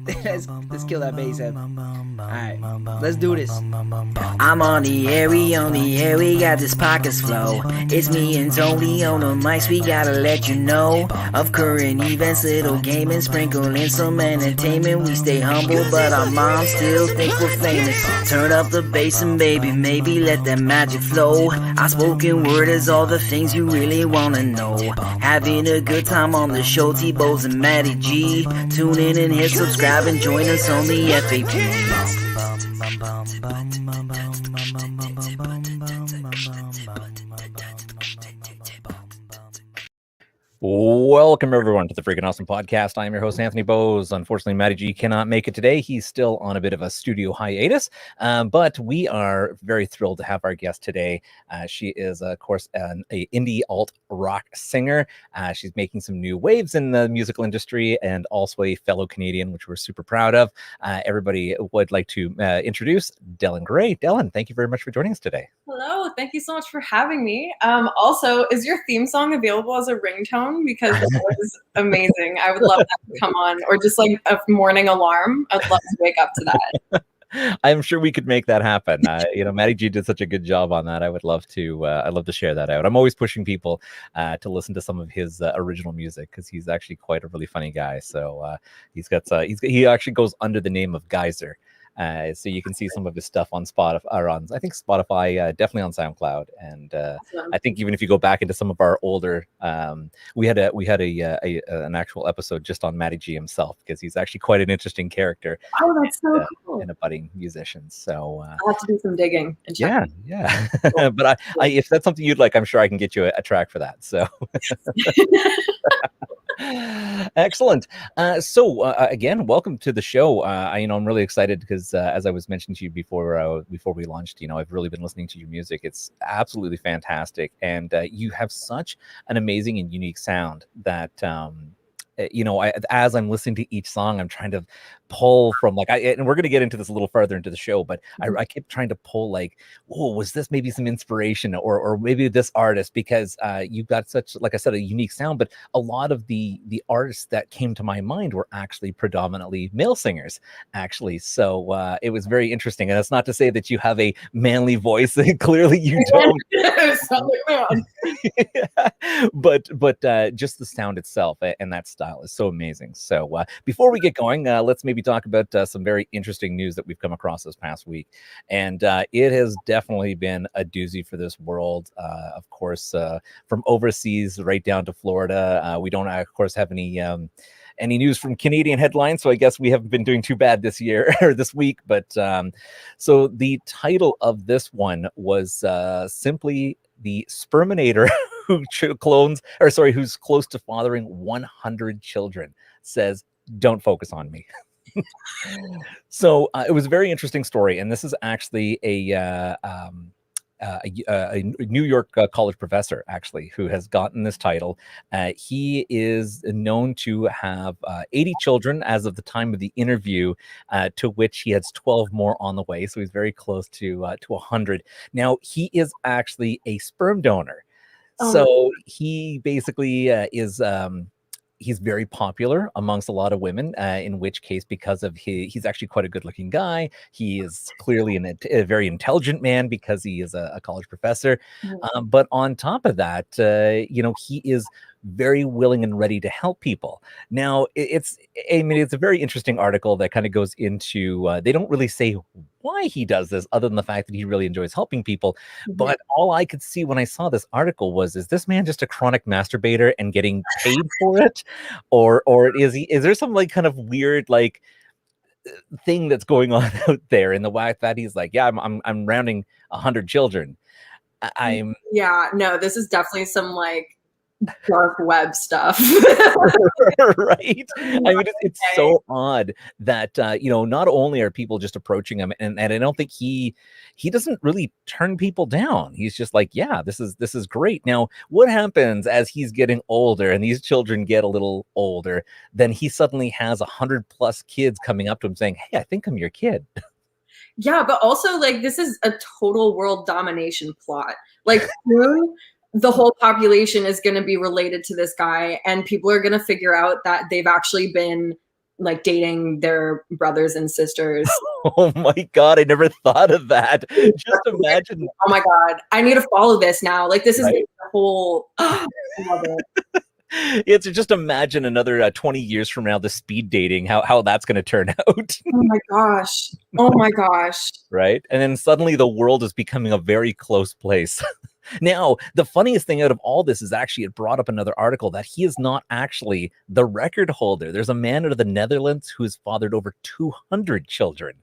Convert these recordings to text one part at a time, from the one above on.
Let's kill that bass head. Alright, let's do this. I'm on the air, we got this pockets flow. It's me and Tony on the mics, we gotta let you know of current events, little gaming, sprinkle in some entertainment. We stay humble, but our moms still think we're famous. Turn up the bass and baby, maybe let that magic flow. Our spoken word is all the things you really wanna know. Having a good time on the show, T-Bows and Matty G. Tune in and hit subscribe and join us on the FAP. Welcome everyone to the Freaking Awesome Podcast. I am your host, Anthony Bowes. Unfortunately, Matty G cannot make it today. He's still on a bit of a studio hiatus, but we are very thrilled to have our guest today. She is, of course, an indie alt rock singer. She's making some new waves in the musical industry and also a fellow Canadian, which we're super proud of. Everybody would like to introduce Delyn Gray. Delyn, thank you very much for joining us today. Hello, thank you so much for having me. Also, is your theme song available as a ringtone? Because it was amazing. I would love that to come on, or just like a morning alarm. I'd love to wake up to that. I'm sure we could make that happen. Matty G did such a good job on that. I would love to. I'd love to share that out. I'm always pushing people to listen to some of his original music because he's actually quite a really funny guy. So he actually goes under the name of Geyser. So you can see some of his stuff on Spotify, or on I think Spotify, definitely on SoundCloud, and I think even if you go back into some of our older, we had an actual episode just on Matty G himself because he's actually quite an interesting character. Oh, that's so cool! And a budding musician. So I'll have to do some digging and check. Yeah. But I if that's something you'd like, I'm sure I can get you a track for that. So. Excellent. Again, welcome to the show. I'm really excited because as I was mentioning to you before we launched, I've really been listening to your music. It's absolutely fantastic, and you have such an amazing and unique sound that as I'm listening to each song, I'm trying to pull from and we're going to get into this a little further into the show, but I kept trying to pull was this maybe some inspiration or maybe this artist, because you've got such, like I said, a unique sound, but a lot of the artists that came to my mind were actually predominantly male singers, actually. So it was very interesting. And that's not to say that you have a manly voice. Clearly you don't. But just the sound itself and that style is so amazing. So before we get going, let's maybe talk about some very interesting news that we've come across this past week. And it has definitely been a doozy for this world. Of course, from overseas right down to Florida. We don't, of course, have any news from Canadian headlines, so I guess we haven't been doing too bad this year or this week. But so the title of this one was simply "The Sperminator who's close to fathering 100 children says, 'Don't focus on me.'" So it was a very interesting story, and this is actually a New York college professor, actually, who has gotten this title. He is known to have 80 children as of the time of the interview, to which he has 12 more on the way. So he's very close to 100. Now, he is actually a sperm donor. So he basically is he's very popular amongst a lot of women, in which case, because of he's actually quite a good looking guy. He is clearly a very intelligent man because he is a college professor. But on top of that, he is very willing and ready to help people. Now, it's a very interesting article that kind of goes into, they don't really say why he does this other than the fact that he really enjoys helping people. But all I could see when I saw this article was, is this man just a chronic masturbator and getting paid for it? Or is there some kind of weird thing that's going on out there in the fact that he's I'm rounding 100 children. No, this is definitely some dark web stuff. Right. I mean, it's so odd that not only are people just approaching him, and I don't think he doesn't really turn people down. He's just this is great. Now, what happens as he's getting older and these children get a little older? Then he suddenly has 100+ kids coming up to him saying, "Hey, I think I'm your kid." Yeah, but also this is a total world domination plot. Soon the whole population is going to be related to this guy, and people are going to figure out that they've actually been like dating their brothers and sisters. Oh my God, I never thought of that. Just imagine. Oh my God, I need to follow this now. Like, this is Right? the whole. I love it. It's just imagine another 20 years from now, the speed dating, how that's going to turn out. Oh my gosh. Oh my gosh. Right? And then suddenly the world is becoming a very close place. Now, the funniest thing out of all this is actually it brought up another article that he is not actually the record holder. There's a man out of the Netherlands who has fathered over 200 children.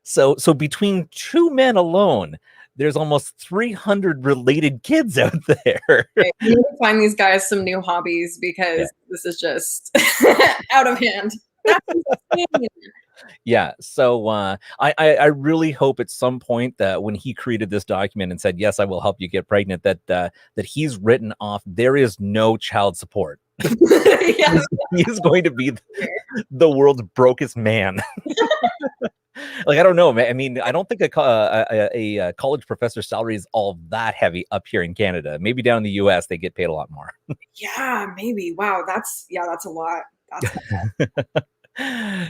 So between two men alone, there's almost 300 related kids out there. Okay, we need to find these guys some new hobbies because this is just out of hand. That's insane. Yeah. So I really hope at some point that when he created this document and said, yes, I will help you get pregnant, that he's written off, there is no child support. Yeah. He's going to be the world's brokest man. Like, I don't know, man. I mean, I don't think a college professor's salary is all that heavy up here in Canada. Maybe down in the US, they get paid a lot more. Yeah, maybe. Wow, that's a lot.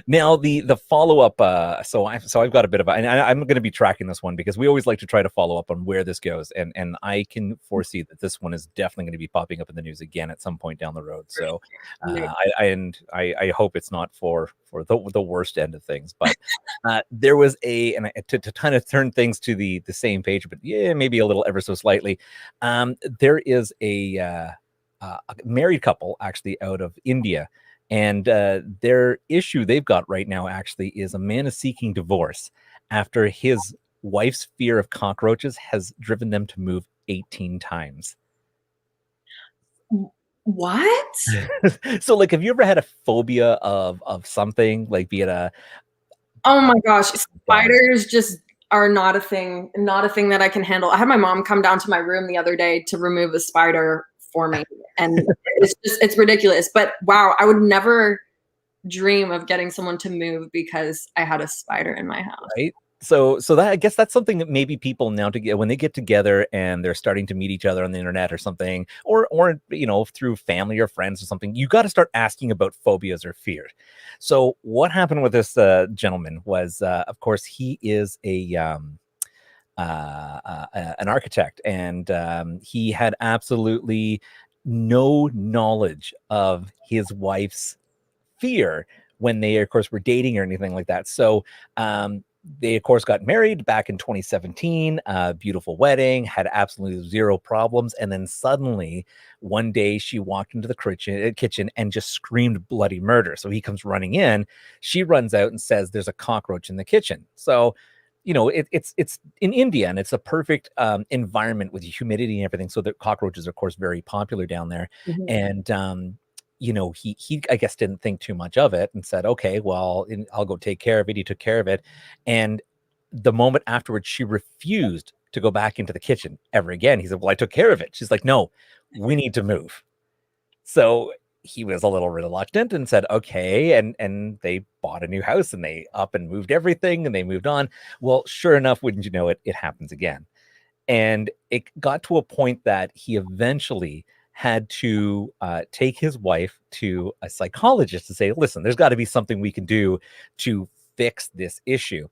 Now the follow-up, so I've got a bit of and I'm going to be tracking this one because we always like to try to follow up on where this goes, and I can foresee that this one is definitely going to be popping up in the news again at some point down the road. So I hope it's not for the worst end of things, but there was to kind of turn things to the same page, but yeah, maybe a little ever so slightly. There is a married couple actually out of India. And their issue they've got right now actually is a man is seeking divorce after his wife's fear of cockroaches has driven them to move 18 times. What? So, like, have you ever had a phobia of something, like be it a... Oh my gosh, spiders just are not a thing that I can handle. I had my mom come down to my room the other day to remove a spider for me, and it's ridiculous, but wow, I would never dream of getting someone to move because I had a spider in my house. Right. So that, I guess that's something that maybe people now when they get together and they're starting to meet each other on the internet or something, or through family or friends or something, you got to start asking about phobias or fears. So what happened with this gentleman was, of course, he is an architect, and he had absolutely no knowledge of his wife's fear when they, of course, were dating or anything like that. So they, of course, got married back in 2017, beautiful wedding, had absolutely zero problems. And then suddenly one day she walked into the kitchen and just screamed bloody murder. So he comes running in, she runs out and says, there's a cockroach in the kitchen. So it's in India, and it's a perfect environment with humidity and everything. So the cockroaches are, of course, very popular down there. Mm-hmm. And he I guess didn't think too much of it and said, okay, well, I'll go take care of it. He took care of it. And the moment afterwards, she refused to go back into the kitchen ever again. He said, well, I took care of it. She's like, no, we need to move. So he was a little reluctant and said, okay. And they bought a new house and they up and moved everything and they moved on. Well, sure enough, wouldn't you know it, it happens again. And it got to a point that he eventually had to take his wife to a psychologist to say, listen, there's got to be something we can do to fix this issue.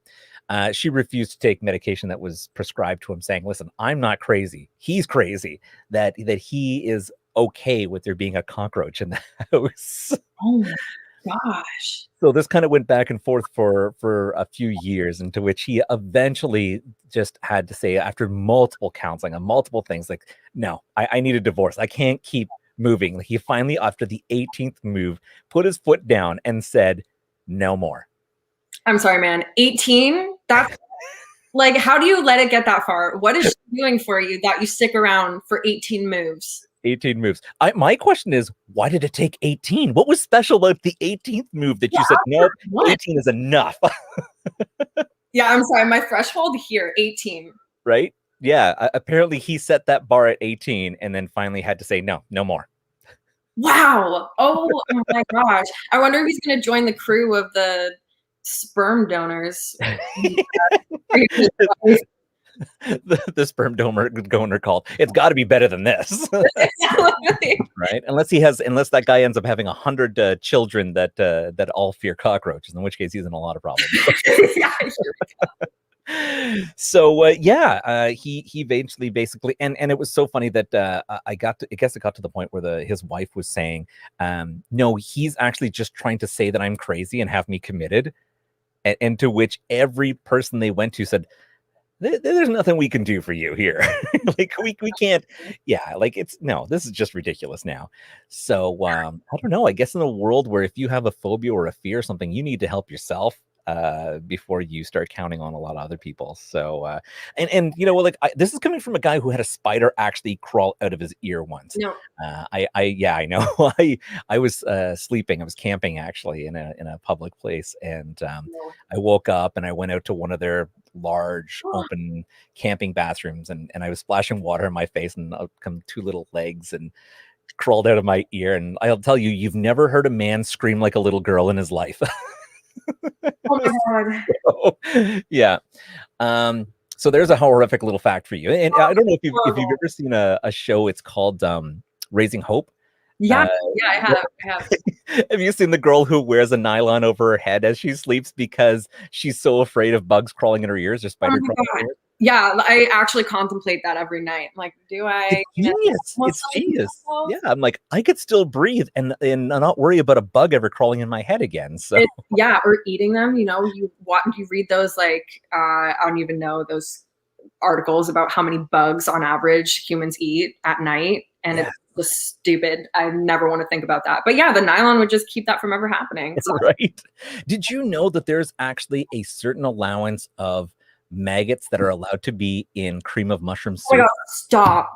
She refused to take medication that was prescribed to him, saying, listen, I'm not crazy. He's crazy, that he is okay with there being a cockroach in the house. Oh my gosh. So this kind of went back and forth for a few years, into which he eventually just had to say, after multiple counseling on multiple things, like, no, I need a divorce. I can't keep moving. Like, he finally, after the 18th move, put his foot down and said, no more. I'm sorry, man. 18? That's like, how do you let it get that far? What is she doing for you that you stick around for 18 moves? 18 moves. My question is, why did it take 18? What was special about the 18th move that you said, nope, 18 is enough? Yeah, I'm sorry. My threshold here, 18. Right? Yeah. Apparently he set that bar at 18 and then finally had to say, no more. Wow. Oh my gosh. I wonder if he's going to join the crew of the sperm donors. the sperm donor called. It's got to be better than this, Literally. right? Unless that guy ends up having 100 children that all fear cockroaches, in which case he's in a lot of problems. Yeah, So he eventually basically, and it was so funny that I guess it got to the point where his wife was saying, no, he's actually just trying to say that I'm crazy and have me committed, and to which every person they went to said, there's nothing we can do for you here. Like we can't. Yeah, like this is just ridiculous now. So I don't know, I guess in a world where if you have a phobia or a fear or something, you need to help yourself before you start counting on a lot of other people. So and this is coming from a guy who had a spider actually crawl out of his ear once. No. I know. I was sleeping. I was camping actually in a public place, and I woke up and I went out to one of their large open camping bathrooms, and I was splashing water in my face, and out come two little legs and crawled out of my ear. And I'll tell you, you've never heard a man scream like a little girl in his life. Oh my God. Yeah. So there's a horrific little fact for you. And I don't know if you've ever seen a show. It's called Raising Hope. Yeah, I have. Have you seen the girl who wears a nylon over her head as she sleeps because she's so afraid of bugs crawling in her ears or spiders crawling in her ears? Yeah, I actually contemplate that every night. I'm like, do I? It's genius. Yeah, I'm like, I could still breathe and not worry about a bug ever crawling in my head again. So or eating them. You read those I don't even know those articles about how many bugs on average humans eat at night, and it's just stupid. I never want to think about that. But yeah, the nylon would just keep that from ever happening. So. Right. Did you know that there's actually a certain allowance of maggots that are allowed to be in cream of mushroom soup? Oh my God, stop.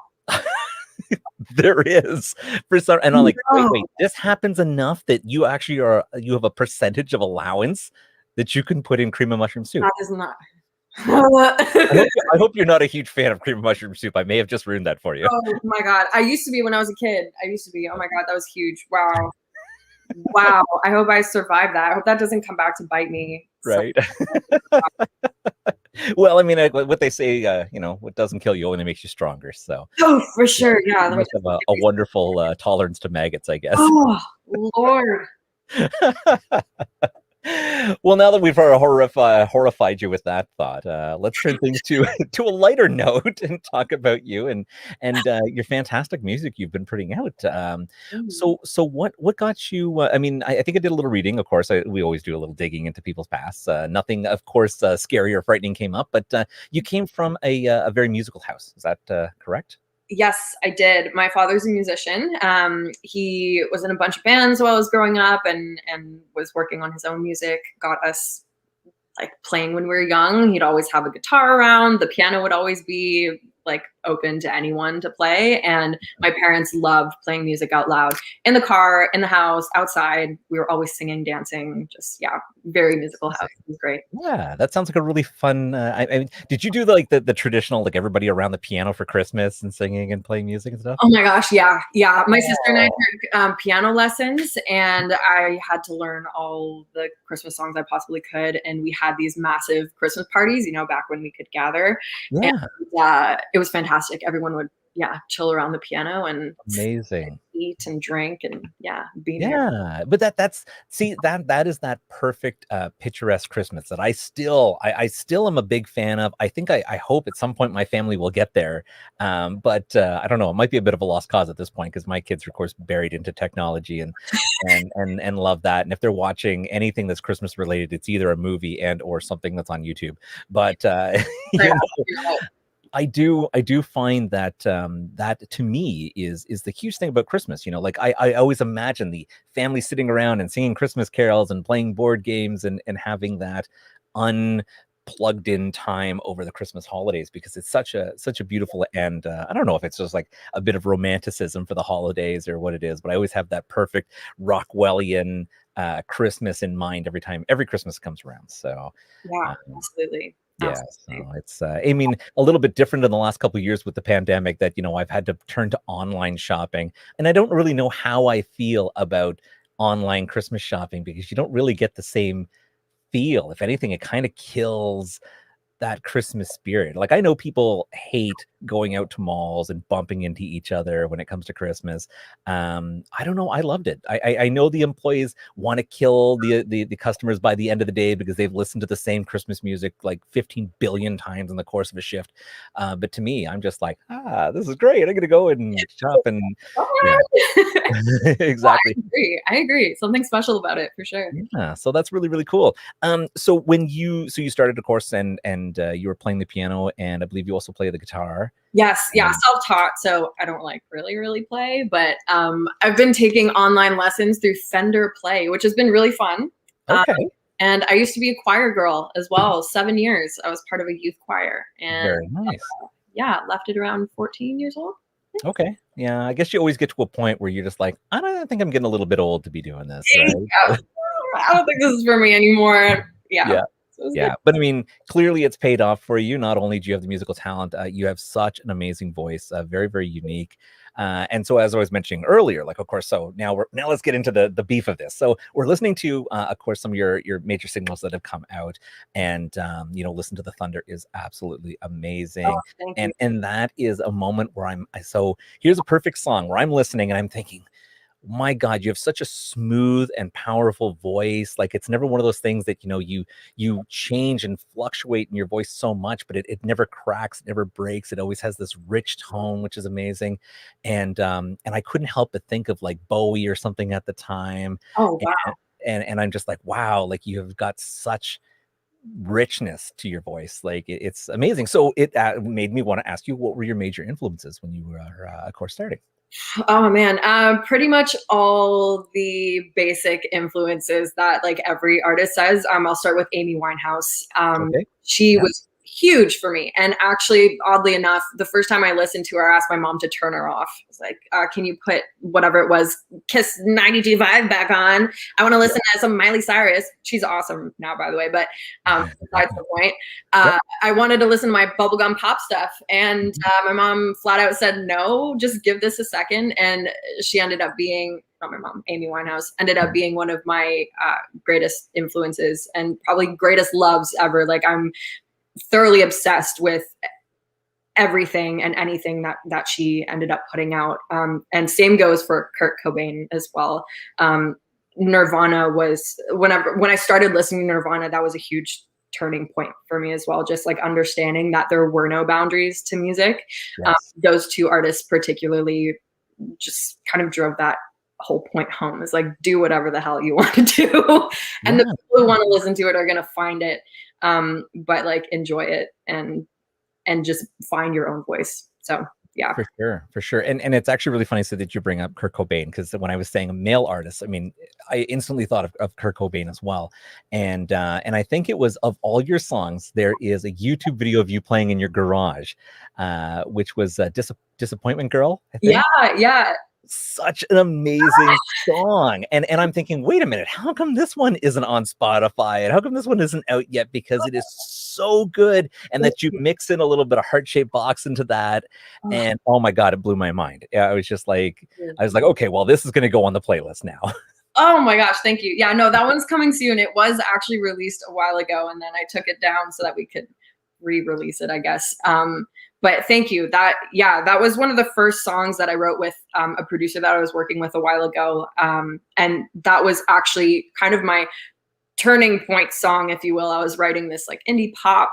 There is for some, and I'm like, wait, this happens enough that you actually you have a percentage of allowance that you can put in cream of mushroom soup. That is not. I hope you're not a huge fan of cream of mushroom soup. I may have just ruined that for you. Oh my God. I used to be when I was a kid. Oh my God, that was huge. Wow. Wow. I hope I survived that. I hope that doesn't come back to bite me. Right. Well, I mean, what they say, what doesn't kill you only makes you stronger. So. Oh, for sure. Yeah. You must have a wonderful tolerance to maggots, I guess. Oh, Lord. Well, now that we've horrified you with that thought, let's turn things to a lighter note and talk about you and your fantastic music you've been putting out. So what got you? I mean, I think I did a little reading. Of course, we always do a little digging into people's pasts. Nothing, of course, scary or frightening came up, but you came from a very musical house. Is that correct? Yes, I did. My father's a musician. He was in a bunch of bands while I was growing up and was working on his own music, got us playing when we were young. He'd always have a guitar around. The piano would always be open to anyone to play. And my parents loved playing music out loud in the car, in the house, outside. We were always singing, dancing, just, very musical house. It was great. Yeah, that sounds like a really fun. I mean, did you do the traditional, everybody around the piano for Christmas and singing and playing music and stuff? Oh my gosh. Yeah. My sister and I took piano lessons, and I had to learn all the Christmas songs I possibly could. And we had these massive Christmas parties, back when we could gather. Yeah. And, it was fantastic. Everyone would chill around the piano and amazing eat and drink and be there. But that is that perfect picturesque Christmas that I still am a big fan of. I think I hope at some point my family will get there, but I don't know, it might be a bit of a lost cause at this point because my kids are of course buried into technology and love that, and if they're watching anything that's Christmas related, it's either a movie and or something that's on YouTube. But I do find that that to me is the huge thing about Christmas. I always imagine the family sitting around and singing Christmas carols and playing board games and having that unplugged in time over the Christmas holidays, because it's such a beautiful, and I don't know if it's just a bit of romanticism for the holidays or what it is, but I always have that perfect Rockwellian Christmas in mind every Christmas comes around. So absolutely. Yeah, so it's I mean, a little bit different in the last couple of years with the pandemic that I've had to turn to online shopping, and I don't really know how I feel about online Christmas shopping because you don't really get the same feel. If anything, it kind of kills that Christmas spirit. Like I know people hate going out to malls and bumping into each other when it comes to Christmas. I don't know. I loved it. I know the employees want to kill the customers by the end of the day because they've listened to the same Christmas music like 15 billion times in the course of a shift. But to me, I'm just like, this is great. I'm gonna go and shop and yeah. Exactly. I agree. Something special about it for sure. Yeah, so that's really, really cool. So when you started, of course, and you were playing the piano, and I believe you also play the guitar. Yes, yeah, self-taught. So I don't like really play, but I've been taking online lessons through Fender Play, which has been really fun. Okay. And I used to be a choir girl as well. 7 years, I was part of a youth choir, and Very nice. Yeah, left it around 14 years old. Okay. Yeah, I guess you always get to a point where you're just like, I don't think I'm getting a little bit old to be doing this. Right? Yeah. I don't think this is for me anymore. Yeah. Yeah, but I mean, clearly it's paid off for you. Not only do you have the musical talent, you have such an amazing voice, very, very unique. And so, as I was mentioning earlier, like, of course, so now let's get into the beef of this. So we're listening to, of course, some of your major singles that have come out, and Listen to the Thunder is absolutely amazing. Oh, and that is a moment where so here's a perfect song where I'm listening and I'm thinking, my God, you have such a smooth and powerful voice. Like it's never one of those things that, you change and fluctuate in your voice so much, but it never cracks, it never breaks. It always has this rich tone, which is amazing. And I couldn't help but think of like Bowie or something at the time. Oh, wow. And I'm just like, wow, like you have got such richness to your voice. Like it's amazing. So it made me want to ask you, what were your major influences when you were, of course, starting? Oh man, pretty much all the basic influences that like every artist says. I'll start with Amy Winehouse. Okay. She was huge for me. And actually, oddly enough, the first time I listened to her, I asked my mom to turn her off. I was like, can you put whatever it was, Kiss 92 Vibe back on? I want to listen to some Miley Cyrus. She's awesome now, by the way, but besides the point. I wanted to listen to my bubblegum pop stuff. And my mom flat out said, no, just give this a second. And she ended up being, not my mom, Amy Winehouse, ended up being one of my greatest influences and probably greatest loves ever. Like I'm thoroughly obsessed with everything and anything that she ended up putting out. And same goes for Kurt Cobain as well. Nirvana was, when I started listening to Nirvana, that was a huge turning point for me as well. Just like understanding that there were no boundaries to music. Yes. Those two artists particularly just kind of drove that whole point home. Is like, do whatever the hell you want to do. And the people who want to listen to it are going to find it. But like enjoy it and just find your own voice. So yeah, for sure. And it's actually really funny so that you bring up Kurt Cobain, because when I was saying a male artist, I mean, I instantly thought of Kurt Cobain as well. And I think it was, of all your songs, there is a YouTube video of you playing in your garage, which was Disappointment Girl, I think. Yeah. Such an amazing song. And I'm thinking, wait a minute, how come this one isn't on Spotify? And how come this one isn't out yet? Because it is so good. And that you mix in a little bit of Heart-Shaped Box into that. And oh my God, it blew my mind. I was like, okay, well, this is going to go on the playlist now. Oh my gosh, thank you. Yeah, no, that one's coming soon. It was actually released a while ago, and then I took it down so that we could re-release it, I guess. But thank you. That was one of the first songs that I wrote with a producer that I was working with a while ago. And that was actually kind of my turning point song, if you will. I was writing this like indie pop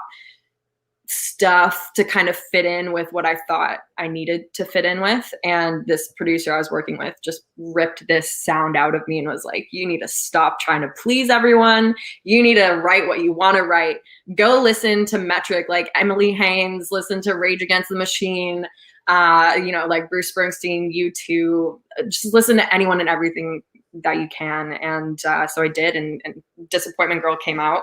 stuff to kind of fit in with what I thought I needed to fit in with. And this producer I was working with just ripped this sound out of me and was like, you need to stop trying to please everyone. You need to write what you want to write. Go listen to Metric, like Emily Haynes, listen to Rage Against the Machine, like Bruce Springsteen, U2, just listen to anyone and everything that you can. And so I did, and Disappointment Girl came out.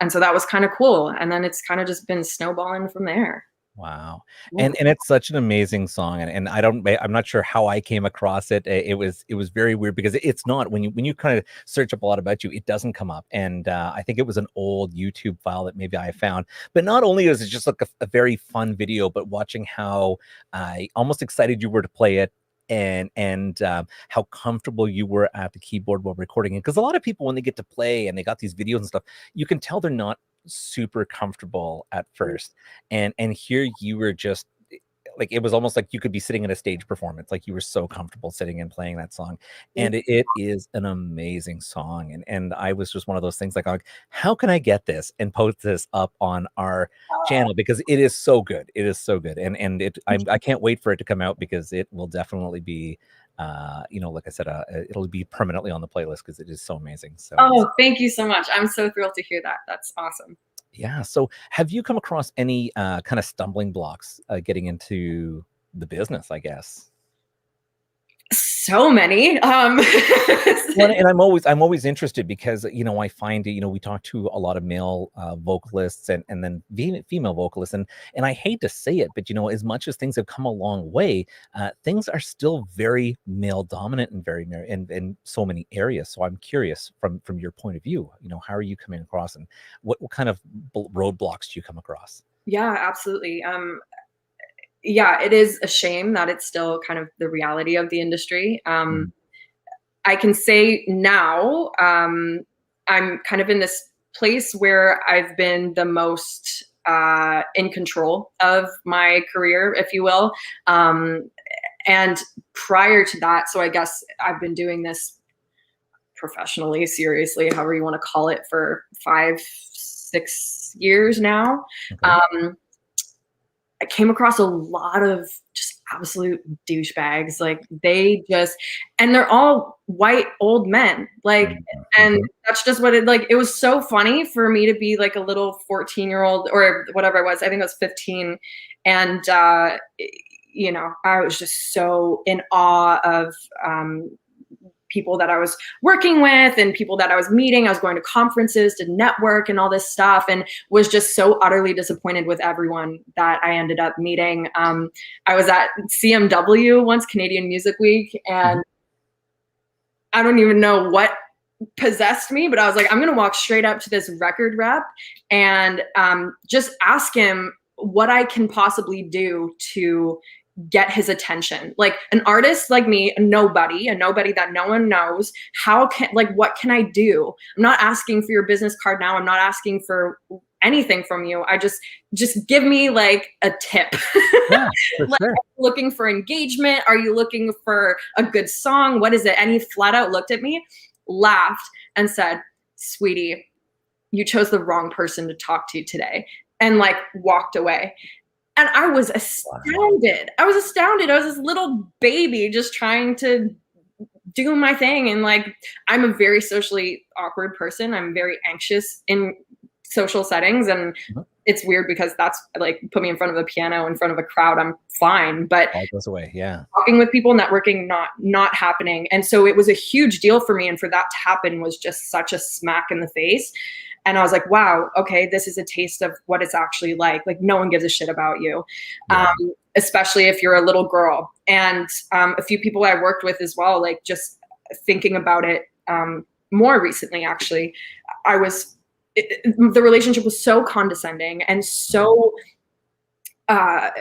And so that was kind of cool. And then it's kind of just been snowballing from there. Wow. And it's such an amazing song. And I'm not sure how I came across it. It was very weird, because it's not, when you kind of search up a lot about you, it doesn't come up. And I think it was an old YouTube file that maybe I found. But not only is it just like a very fun video, but watching how almost excited you were to play it, and how comfortable you were at the keyboard while recording it. Because a lot of people, when they get to play and they got these videos and stuff, you can tell they're not super comfortable at first, and here you were just like, it was almost like you could be sitting in a stage performance, like you were so comfortable sitting and playing that song. And it is an amazing song. And I was just one of those things like, how can I get this and post this up on our channel, because it is so good. It is so good. And I can't wait for it to come out, because it will definitely be like I said, it'll be permanently on the playlist, because it is so amazing. So thank you so much. I'm so thrilled to hear that. That's awesome. Yeah. So have you come across any kind of stumbling blocks getting into the business, I guess? So many. Well, and I'm always interested, because I find we talk to a lot of male vocalists and then female vocalists, and I hate to say it, but as much as things have come a long way, things are still very male dominant and very in so many areas. So I'm curious, from your point of view, how are you coming across, and what kind of roadblocks do you come across? Yeah, absolutely. Yeah, it is a shame that it's still kind of the reality of the industry. I can say now, I'm kind of in this place where I've been the most in control of my career, if you will. And prior to that, so I guess I've been doing this professionally, seriously, however you want to call it, for 5-6 years now. Okay. I came across a lot of just absolute douchebags. Like, and they're all white old men. Like, and that's just what it was so funny for me to be like a little 14-year-old or whatever I was. I think I was 15. And, I was just so in awe of, people that I was working with and people that I was meeting. I was going to conferences to network and all this stuff, and was just so utterly disappointed with everyone that I ended up meeting. I was at CMW once, Canadian Music Week, and I don't even know what possessed me, but I was like, I'm going to walk straight up to this record rep and just ask him what I can possibly do to get his attention. Like, an artist like me, a nobody that no one knows, what can I do? I'm not asking for your business card now. I'm not asking for anything from you. I just give me like a tip. Yeah, for like, sure. are you looking for engagement? Are you looking for a good song? What is it? And he flat out looked at me, laughed, and said, "Sweetie, you chose the wrong person to talk to today," and like walked away. And I was astounded. I was this little baby just trying to do my thing. And like, I'm a very socially awkward person. I'm very anxious in social settings. And it's weird because that's like, put me in front of a piano, in front of a crowd, I'm fine. But all goes away. Yeah. Talking with people, networking, not happening. And so it was a huge deal for me. And for that to happen was just such a smack in the face. And I was like, wow, okay, this is a taste of what it's actually like. Like, no one gives a shit about you, especially if you're a little girl. And a few people I worked with as well, like, just thinking about it more recently, actually, the relationship was so condescending and so, I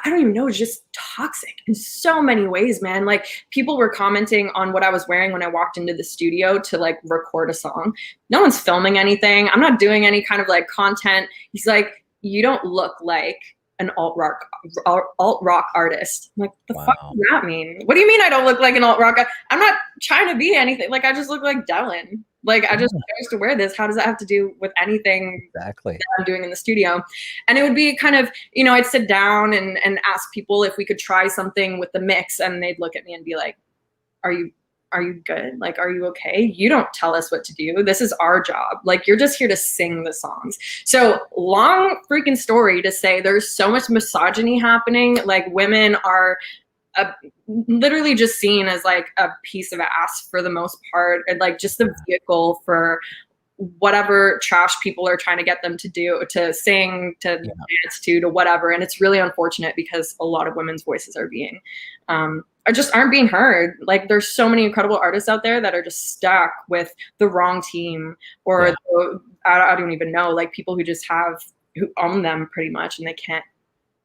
don't even know, it's just toxic in so many ways, man. Like, people were commenting on what I was wearing when I walked into the studio to like record a song. No one's filming anything. I'm not doing any kind of like content. He's like, "You don't look like an alt rock artist." I'm like, the fuck does that mean? What do you mean I don't look like an alt rock? I'm not trying to be anything. Like, I just look like Delyn. Like, I just chose to wear this. How does that have to do with anything exactly that I'm doing in the studio? And it would be kind of, I'd sit down and ask people if we could try something with the mix, and they'd look at me and be like, are you good? Like, are you okay? You don't tell us what to do. This is our job. Like, you're just here to sing the songs. So, long freaking story to say, there's so much misogyny happening. Like, women are literally just seen as like a piece of ass for the most part, and like just the vehicle for whatever trash people are trying to get them to do, to sing, to dance to whatever. And it's really unfortunate because a lot of women's voices are being aren't being heard. Like, there's so many incredible artists out there that are just stuck with the wrong team, or I don't even know, like, people who own them pretty much, and they can't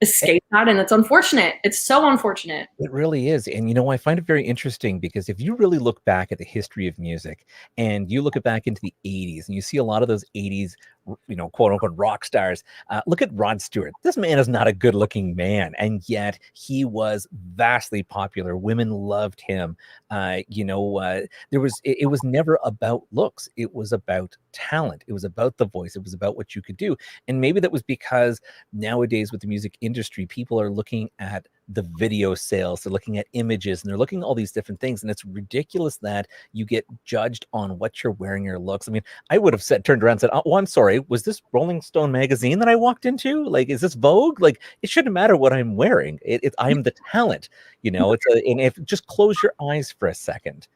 escape that. And it's unfortunate. It's so unfortunate. It really is. And I find it very interesting, because if you really look back at the history of music, and you look back into the 80s, and you see a lot of those 80s quote unquote rock stars. Look at Rod Stewart. This man is not a good looking man, and yet he was vastly popular. Women loved him. It was never about looks. It was about talent. It was about the voice. It was about what you could do. And maybe that was because nowadays with the music industry, people are looking at the video sales, they're looking at images, and they're looking at all these different things. And it's ridiculous that you get judged on what you're wearing, your looks. I mean, I would have turned around and said, oh, I'm sorry, was this Rolling Stone magazine that I walked into? Like, is this Vogue? Like, it shouldn't matter what I'm wearing. I'm the talent, and if just close your eyes for a second.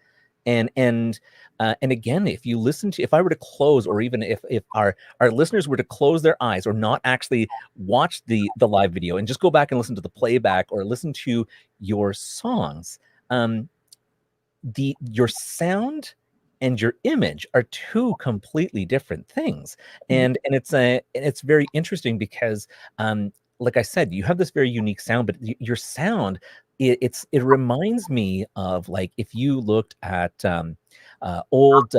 And again, if I were to close, or even if our listeners were to close their eyes or not actually watch the live video and just go back and listen to the playback or listen to your songs, your sound and your image are two completely different things. And it's very interesting because like I said, you have this very unique sound, but your sound, it reminds me of, like, if you looked at old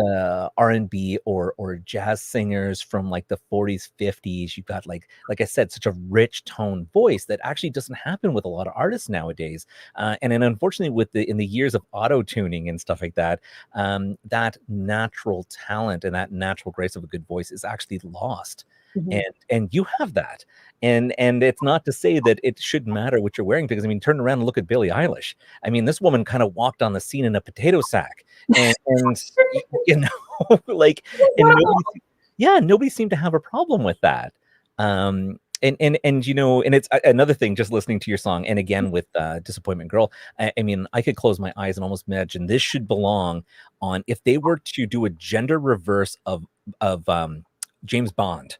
R&B or jazz singers from like the 40s, 50s. You've got like I said, such a rich tone voice that actually doesn't happen with a lot of artists nowadays. And then unfortunately, in the years of auto tuning and stuff like that, that natural talent and that natural grace of a good voice is actually lost. Mm-hmm. And you have that. And it's not to say that it shouldn't matter what you're wearing, because I mean, turn around and look at Billie Eilish. I mean, this woman kind of walked on the scene in a potato sack, and like, and nobody seemed to have a problem with that. And it's another thing, just listening to your song, and again with Disappointment Girl, I mean, I could close my eyes and almost imagine this should belong on, if they were to do a gender reverse of James Bond.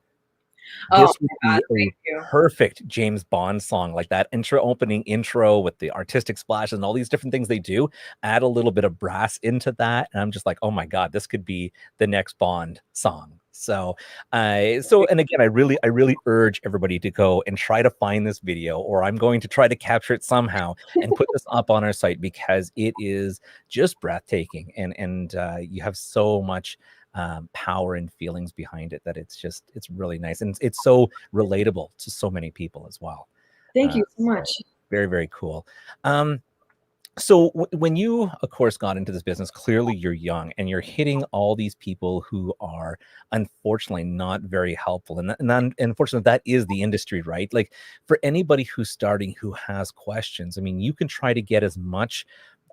This would be a perfect James Bond song, like that opening intro with the artistic splashes and all these different things they do. Add a little bit of brass into that, and I'm just like, oh my God, this could be the next Bond song. So and again, I really urge everybody to go and try to find this video, or I'm going to try to capture it somehow and put this up on our site, because it is just breathtaking, and you have so much power and feelings behind it that it's really nice, and it's so relatable to so many people as well. Thank you so much. Very, very cool. So when you, of course, got into this business, clearly you're young and you're hitting all these people who are unfortunately not very helpful. And unfortunately, that is the industry, right? Like, for anybody who's starting who has questions, I mean, you can try to get as much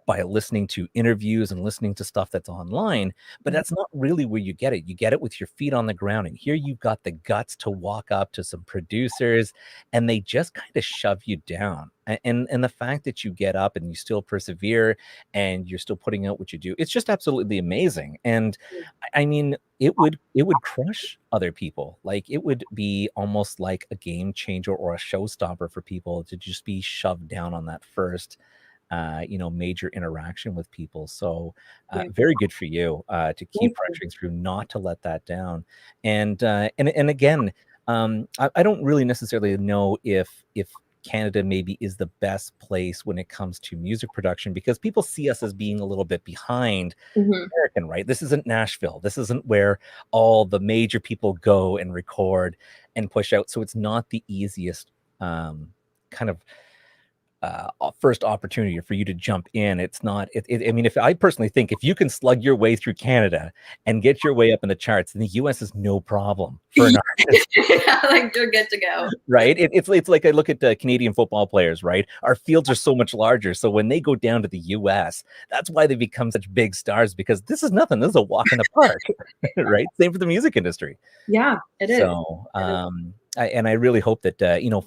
by listening to interviews and listening to stuff that's online, but that's not really where you get it. You get it with your feet on the ground. And here you've got the guts to walk up to some producers and they just kind of shove you down. And the fact that you get up and you still persevere and you're still putting out what you do, it's just absolutely amazing. And I mean, it would crush other people. Like, it would be almost like a game changer or a showstopper for people to just be shoved down on that first major interaction with people. So very good for you to keep pressuring through, not to let that down. And again, I don't really necessarily know if Canada maybe is the best place when it comes to music production, because people see us as being a little bit behind American, right? This isn't Nashville. This isn't where all the major people go and record and push out. So it's not the easiest kind of first opportunity for you to jump in. It's not, I mean, if I personally think if you can slug your way through Canada and get your way up in the charts, then the US is no problem for an artist. Like, you're good to go. Right? It's like, I look at Canadian football players, right? Our fields are so much larger. So when they go down to the US, that's why they become such big stars, because this is nothing. This is a walk in the park, right? Same for the music industry. Yeah, it is. So, I really hope that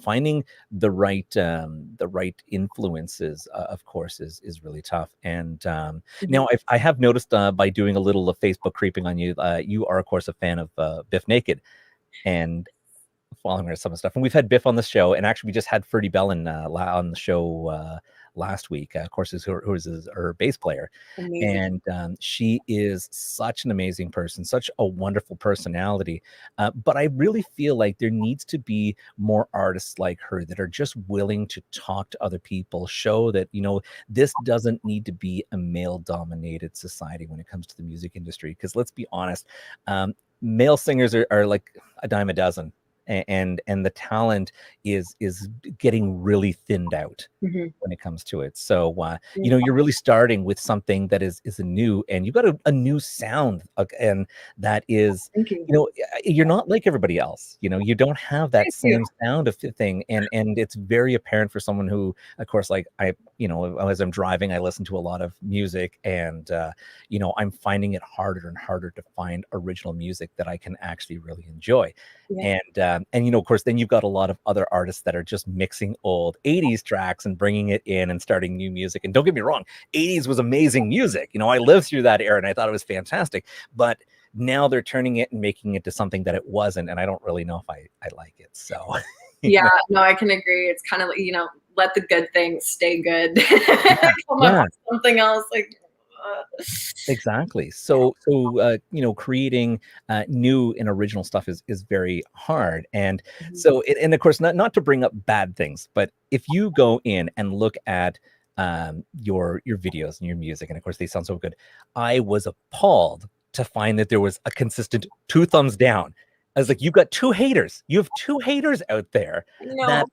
finding the right influences, of course, is really tough. And now I have noticed by doing a little of Facebook creeping on you, you are of course a fan of Biff Naked, and following some of the stuff. And we've had Biff on the show, and actually we just had Ferdy Bellin on the show last week, of course, who is her bass player. Amazing. And she is such an amazing person, such a wonderful personality. But I really feel like there needs to be more artists like her that are just willing to talk to other people, show that, this doesn't need to be a male-dominated society when it comes to the music industry. Because let's be honest, male singers are like, a dime a dozen, and the talent is getting really thinned out when it comes to it. So you know, you're really starting with something that is a new, and you've got a new sound, and that is, Thank you. you know, you're not like everybody else. You know, you don't have that same sound of thing, and it's very apparent for someone who, of course, like I, you know, as I'm driving, I listen to a lot of music, and you know, I'm finding it harder and harder to find original music that I can actually really enjoy. And you know, of course, then you've got a lot of other artists that are just mixing old 80s tracks and bringing it in and starting new music. And don't get me wrong, 80s was amazing music. You know, I lived through that era and I thought it was fantastic. But now they're turning it and making it to something that it wasn't. And I don't really know if I like it. So yeah, no, I can agree. It's kind of like, you know, let the good things stay good. Come up with something else, like exactly. So you know, creating new and original stuff is very hard. And so and of course, not to bring up bad things, but if you go in and look at your videos and your music, and of course they sound so good, I was appalled to find that there was a consistent 2 thumbs down. I was like, you've got 2 haters. You have 2 haters out there. That,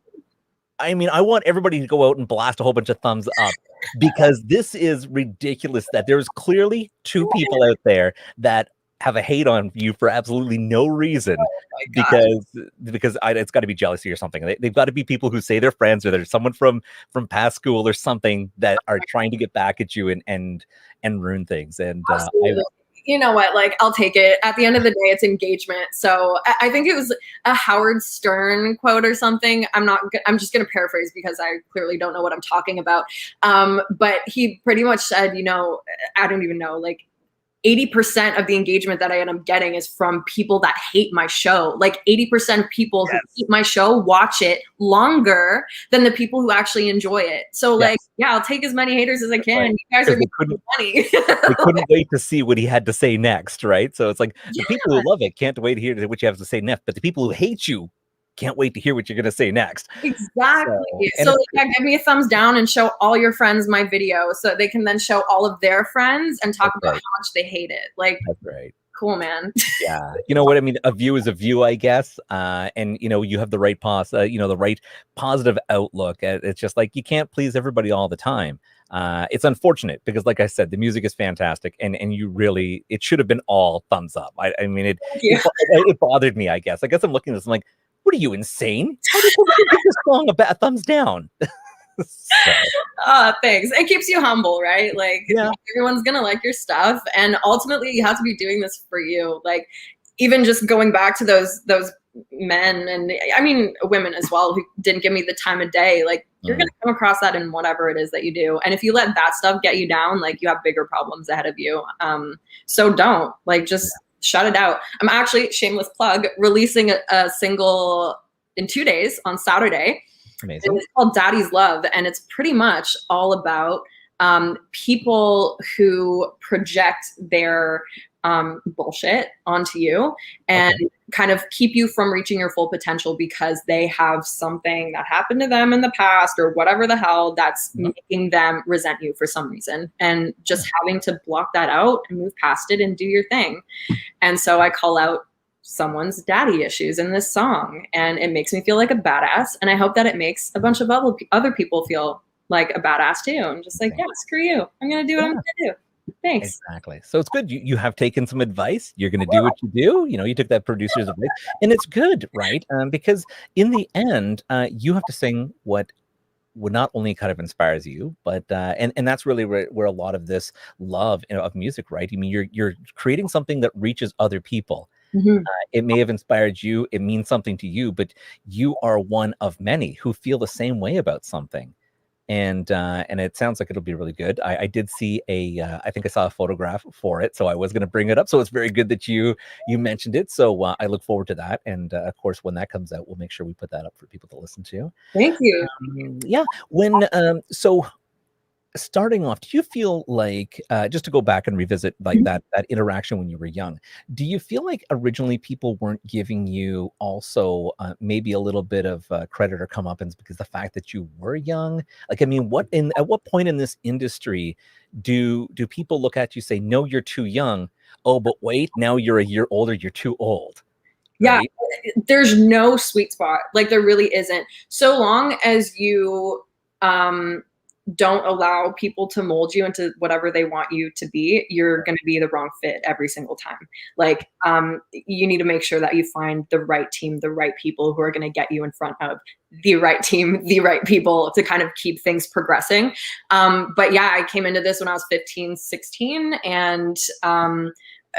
I mean, I want everybody to go out and blast a whole bunch of thumbs up, because this is ridiculous that there's clearly 2 people out there that have a hate on you for absolutely no reason, because it's got to be jealousy or something. They've got to be people who say they're friends, or there's someone from past school or something that are trying to get back at you and ruin things. And you know what, like, I'll take it. At the end of the day, it's engagement. So I think it was a Howard Stern quote or something. I'm just going to paraphrase because I clearly don't know what I'm talking about. But he pretty much said, you know, I don't even know, like 80% of the engagement that I end up getting is from people that hate my show. Like 80% of people who hate my show watch it longer than the people who actually enjoy it. So like, yeah, I'll take as many haters as I can. You guys are making money. We couldn't wait to see what he had to say next, right? So it's like, the people who love it can't wait to hear what you have to say next, but the people who hate you can't wait to hear what you're going to say next. Exactly. So yeah, give me a thumbs down and show all your friends my video, so they can then show all of their friends and talk about how much they hate it. Like, that's right. Cool, man. Yeah, you know what I mean. A view is a view, I guess. And you know, you have the right you know, the right positive outlook. It's just like, you can't please everybody all the time. It's unfortunate because, like I said, the music is fantastic, and you really, it should have been all thumbs up. I mean, it bothered me. I guess I'm looking at this, I'm like, what are you, insane? How do you give this song a thumbs down? Thanks. It keeps you humble, right? Like, everyone's gonna like your stuff, and ultimately you have to be doing this for you. Like, even just going back to those men, and I mean women as well, who didn't give me the time of day, like, you're gonna come across that in whatever it is that you do. And if you let that stuff get you down, like, you have bigger problems ahead of you. So don't, like, just shut it out. I'm actually, shameless plug, releasing a single in 2 days on Saturday. Amazing. And it's called Daddy's Love, and it's pretty much all about people who project their bullshit onto you and kind of keep you from reaching your full potential because they have something that happened to them in the past or whatever the hell that's making them resent you for some reason, and just having to block that out and move past it and do your thing. And so I call out someone's daddy issues in this song, and it makes me feel like a badass, and I hope that it makes a bunch of other people feel like a badass too. I'm just like, yeah, screw you, I'm gonna do what I'm gonna do. Thanks. Exactly. So it's good. You have taken some advice. You're going to do what you do. You know, you took that producer's advice, and it's good, right? Because in the end, you have to sing what not only kind of inspires you, but and that's really where a lot of this love of music, right? I mean, you're creating something that reaches other people. It may have inspired you. It means something to you, but you are one of many who feel the same way about something. And it sounds like it'll be really good. I did see I think I saw a photograph for it, so I was going to bring it up. So it's very good that you mentioned it. So I look forward to that. And of course, when that comes out, we'll make sure we put that up for people to listen to. Thank you. Yeah. When so starting off, do you feel like, just to go back and revisit like that interaction when you were young, do you feel like originally people weren't giving you also maybe a little bit of credit or comeuppance because the fact that you were young? Like, I mean, at what point in this industry do people look at you say, no, you're too young? Oh, but wait, now you're a year older, you're too old. Yeah, right? there's no sweet spot. Like there really isn't. So long as you don't allow people to mold you into whatever they want you to be, you're going to be the wrong fit every single time. Like you need to make sure that you find the right team, the right people who are going to get you in front of the right team, the right people to kind of keep things progressing. But yeah, I came into this when I was 15, 16, and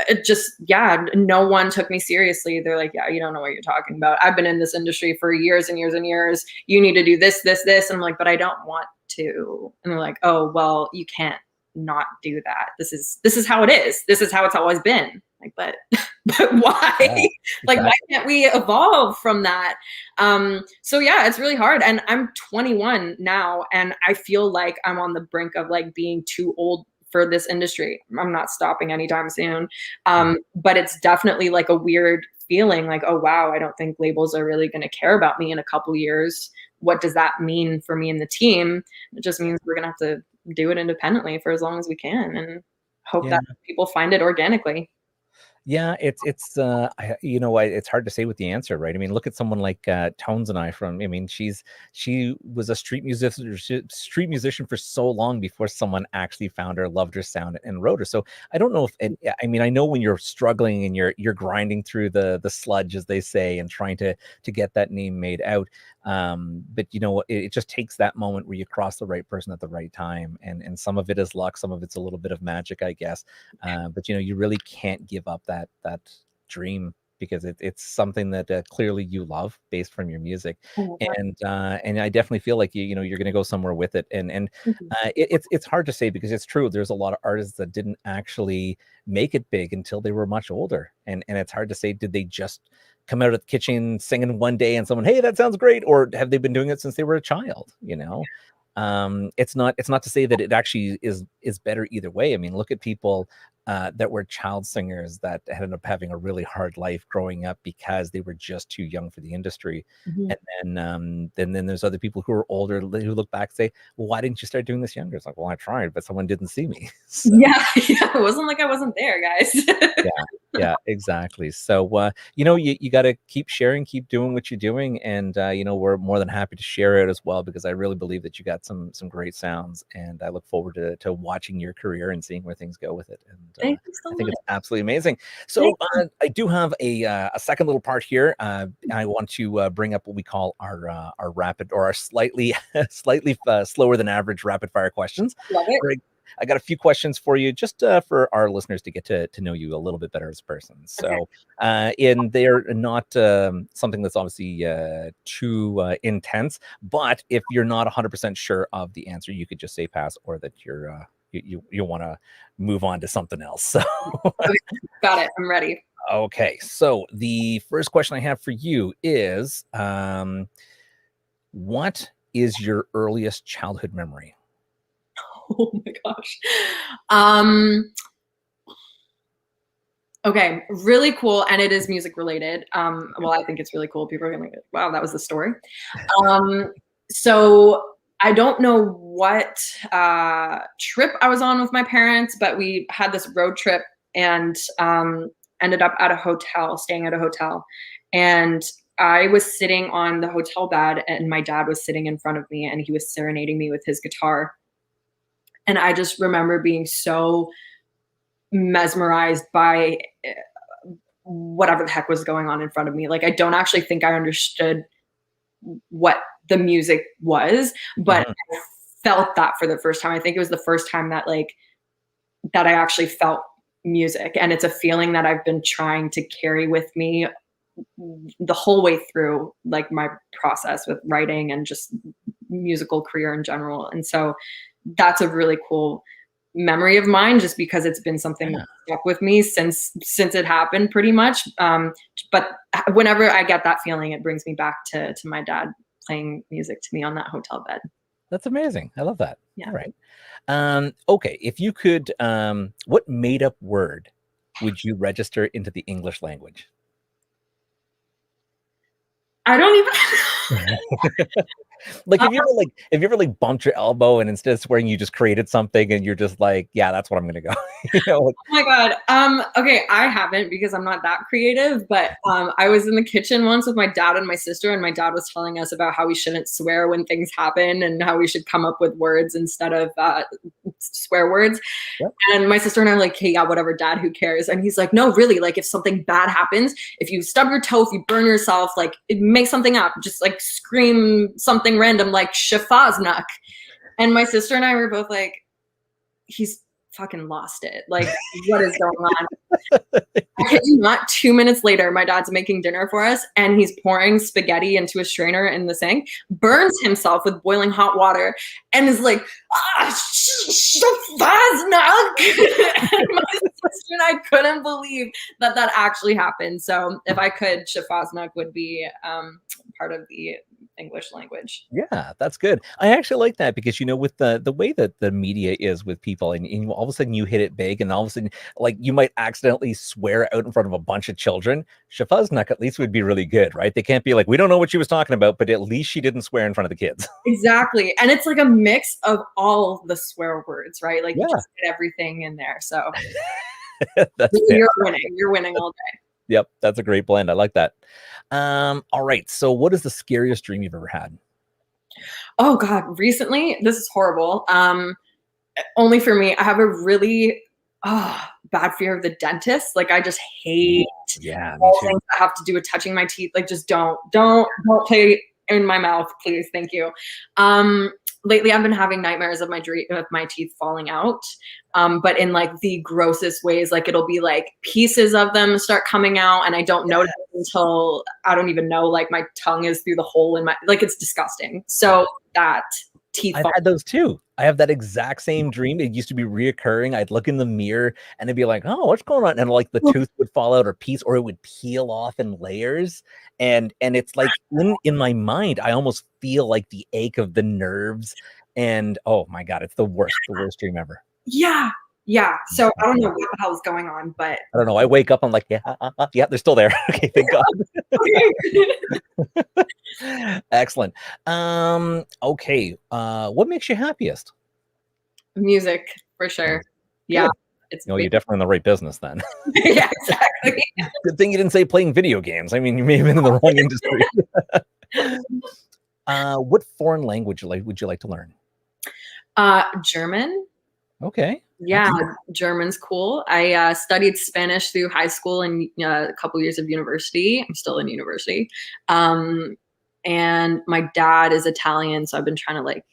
it just, yeah, no one took me seriously. They're like, yeah, you don't know what you're talking about. I've been in this industry for years and years and years. You need to do this, this, this. And I'm like, but I don't want to. And they're like, oh, well, you can't not do that. This is how it is. This is how it's always been. Like, but why? Yeah, Like, why exactly. can't we evolve from that? So yeah, it's really hard. And I'm 21 now, and I feel like I'm on the brink of like being too old for this industry. I'm not stopping anytime soon. But it's definitely like a weird feeling like, oh wow, I don't think labels are really going to care about me in a couple years. What does that mean for me and the team? It just means we're going to have to do it independently for as long as we can and hope Yeah. that people find it organically. Yeah, it's hard to say with the answer, right? I mean, look at someone like Tones and I from. I mean, she was a street musician for so long before someone actually found her, loved her sound, and wrote her. So I don't know if, and I mean, I know when you're struggling and you're grinding through the sludge, as they say, and trying to get that name made out. But you know, it just takes that moment where you cross the right person at the right time, and some of it is luck, some of it's a little bit of magic, I guess. But you know, you really can't give up that dream, because it's something that clearly you love based from your music. Oh my And I definitely feel like you know you're going to go somewhere with it. And God. it's hard to say, because it's true, there's a lot of artists that didn't actually make it big until they were much older, and it's hard to say, did they just come out of the kitchen singing one day and someone, hey, that sounds great, or have they been doing it since they were a child, you know? It's not to say that it actually is better either way. I mean, look at people that were child singers that ended up having a really hard life growing up because they were just too young for the industry. Mhm. And then there's other people who are older who look back and say, well, why didn't you start doing this younger? It's like, well, I tried, but someone didn't see me. So Yeah, yeah, it wasn't like I wasn't there, guys. yeah, exactly. So you know, you got to keep sharing, keep doing what you're doing, and you know, we're more than happy to share it as well, because I really believe that you got some great sounds, and I look forward to watching your career and seeing where things go with it. And Thank you so I think much. it's absolutely amazing. Thank So I do have a second little part here. I want to bring up what we call our rapid, or our slightly slightly slower than average rapid fire questions. Love it. Greg, I got a few questions for you, just for our listeners to get to know you a little bit better as a person. Okay. So, and they're not something that's obviously too intense, but if you're not 100% sure of the answer, you could just say pass, or that you want to move on to something else. So, Okay. Got it. I'm ready. okay. So the first question I have for you is, what is your earliest childhood memory? Oh my gosh. Okay, really cool, and it is music related. Well, I think it's really cool. People are gonna be like, wow, that was the story. So I don't know what trip I was on with my parents, but we had this road trip and ended up at a hotel, staying at a hotel. And I was sitting on the hotel bed, and my dad was sitting in front of me, and he was serenading me with his guitar. And I just remember being so mesmerized by whatever the heck was going on in front of me. Like, I don't actually think I understood what the music was, but I felt that for the first time. I think it was the first time that I actually felt music. And it's a feeling that I've been trying to carry with me the whole way through like my process with writing and just musical career in general. And so that's a really cool memory of mine, just because it's been something that stuck with me since it happened pretty much. But whenever I get that feeling, it brings me back to my dad playing music to me on that hotel bed. That's amazing. I love that. Yeah. All right. Okay. If you could, what made up word would you register into the English language? I don't even Like, have you ever like bumped your elbow and instead of swearing you just created something and you're just like, yeah, that's what I'm gonna go. Like, Oh my God. Okay, I haven't because I'm not that creative, but I was in the kitchen once with my dad and my sister, and my dad was telling us about how we shouldn't swear when things happen and how we should come up with words instead of swear words. Yep. And my sister and I are like, hey, yeah, whatever, dad, who cares? And he's like, no, really, like if something bad happens, if you stub your toe, if you burn yourself, like make something up, just like scream something random like Shafaznak. And my sister and I were both like, he's fucking lost it. Like, what is going on? I kid you not, 2 minutes later, my dad's making dinner for us and he's pouring spaghetti into a strainer in the sink, burns himself with boiling hot water, and is like, Shafaznak! And my sister and I couldn't believe that actually happened. So if I could, Shafaznak would be part of the English language. yeah, that's good. I actually like that because with the way that the media is with people, and all of a sudden you hit it big, and all of a sudden like you might accidentally swear out in front of a bunch of children. Shafaznak at least would be really good, right? They can't be like, we don't know what she was talking about, but at least she didn't swear in front of the kids. Exactly. And it's like a mix of all the swear words, right? Like you just get everything in there. So you're winning. You're winning all day. Yep, that's a great blend. I like that. All right. So what is the scariest dream you've ever had? Oh God, recently, this is horrible. Only for me, I have a really bad fear of the dentist. Like I just hate all things that have to do with touching my teeth. Like just don't play in my mouth, please. Thank you. Lately I've been having nightmares of my teeth falling out. But in like the grossest ways, like it'll be like pieces of them start coming out and I don't notice until I don't even know, like my tongue is through the hole in my, like it's disgusting. So that teeth. I've had those too. I have that exact same dream. It used to be reoccurring. I'd look in the mirror and it'd be like, oh, what's going on? And like the tooth would fall out or piece, or it would peel off in layers. And it's like in my mind, I almost feel like the ache of the nerves. And oh my God, it's the worst dream ever. Yeah. Yeah. So I don't know what the hell is going on, but I don't know. I wake up, I'm like, yeah, they're still there. Okay, thank God. Excellent. Okay. What makes you happiest? Music, for sure. Yeah. It's you're definitely in the right business then. Yeah, exactly. Good thing you didn't say playing video games. I mean, you may have been in the wrong industry. What foreign language would you like to learn? German. Okay. Yeah, German's cool. I studied Spanish through high school and a couple years of university. I'm still in university. And my dad is Italian, so I've been trying to like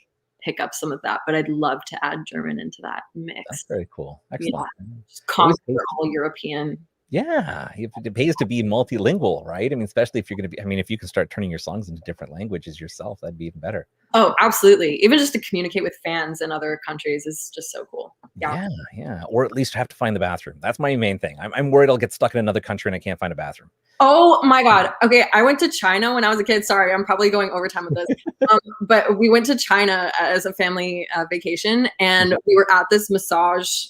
pick up some of that, but I'd love to add German into that mix. That's very cool. Excellent. Yeah. Just conquer all European. Yeah, it pays to be multilingual, right? I mean, especially if you're going to be, I mean, if you can start turning your songs into different languages yourself, that'd be even better. Oh, absolutely. Even just to communicate with fans in other countries is just so cool. Yeah. Or at least have to find the bathroom. That's my main thing. I'm worried I'll get stuck in another country and I can't find a bathroom. Oh my God. Okay. I went to China when I was a kid. Sorry, I'm probably going overtime with this. But we went to China as a family vacation, and we were at this massage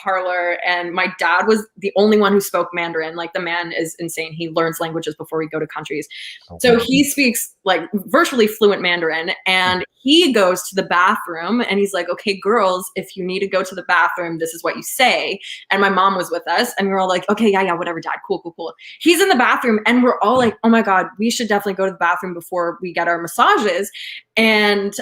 parlor, and my dad was the only one who spoke Mandarin. Like the man is insane. He learns languages before we go to countries. Okay. So he speaks like virtually fluent Mandarin, and he goes to the bathroom and he's like, okay, girls, if you need to go to the bathroom, this is what you say. And my mom was with us and we were all like, okay, yeah, whatever, dad. Cool. He's in the bathroom and we're all like, oh my God, we should definitely go to the bathroom before we get our massages. And,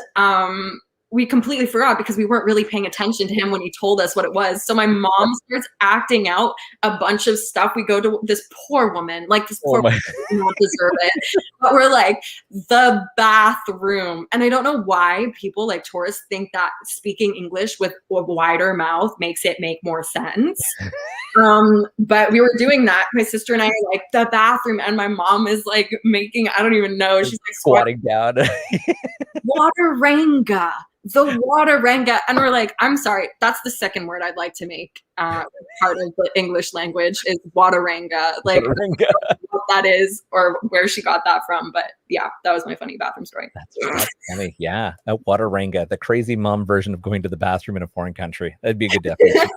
we completely forgot because we weren't really paying attention to him when he told us what it was. So my mom starts acting out a bunch of stuff. We go to this poor woman, like this poor woman does not deserve it. But we're like, the bathroom. And I don't know why people like tourists think that speaking English with a wider mouth makes it make more sense. But we were doing that. My sister and I are like, the bathroom. And my mom is like making, I don't even know. She's like squatting down. Wateranga. The wateranga. And we're like, I'm sorry, that's the second word I'd like to make part of the English language is wateranga. Like wateranga. What that is or where she got that from. But yeah, that was my funny bathroom story. That's funny. Yeah. A wateranga, the crazy mom version of going to the bathroom in a foreign country. That'd be a good definition.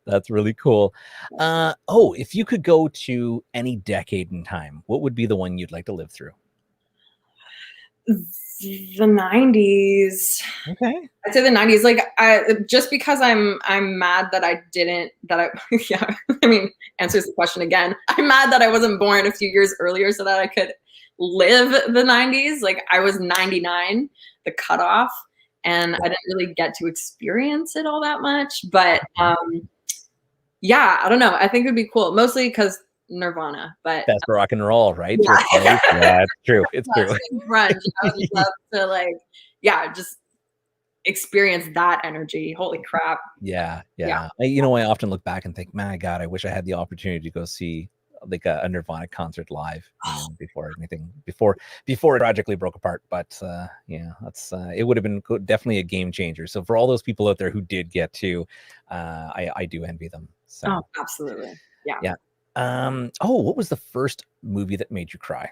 That's really cool. If you could go to any decade in time, what would be the one you'd like to live through? The 90s. Okay. I'd say the 90s. Like, just because I'm mad that yeah, I mean, answers the question again. I'm mad that I wasn't born a few years earlier so that I could live the 90s. Like, I was 99, the cutoff, and I didn't really get to experience it all that much. But yeah, I don't know. I think it would be cool, mostly because Nirvana. But That's rock and roll, right? yeah. Right? Yeah, it's true. It's true. Grunge. I would love to, like, yeah, just experience that energy. Holy crap. Yeah. Yeah. I often look back and think, my God, I wish I had the opportunity to go see like a Nirvana concert live, before it tragically broke apart. But yeah, that's it would have been definitely a game changer. So for all those people out there who did get to, I do envy them. So Oh, absolutely. Yeah. yeah. What was the first movie that made you cry?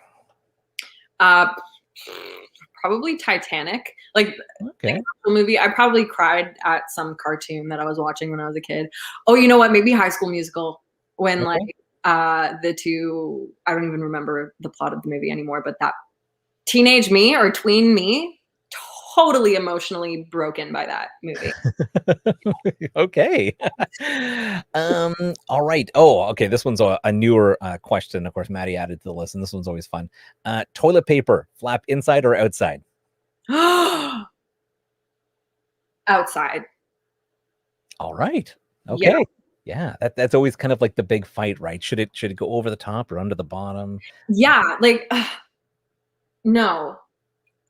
Probably Titanic. Like, Okay. the movie, I probably cried at some cartoon that I was watching when I was a kid. Oh, you know what? Maybe High School Musical, when Okay. like the two, I don't even remember the plot of the movie anymore, but that teenage me or tween me, totally emotionally broken by that movie. Okay. All right. Oh, okay. This one's a newer question. Of course, Maddie added to the list, and this one's always fun. Toilet paper, flap inside or outside? Outside. All right. Okay. Yeah. That's always kind of like the big fight, right? Should it go over the top or under the bottom? Yeah, like, no.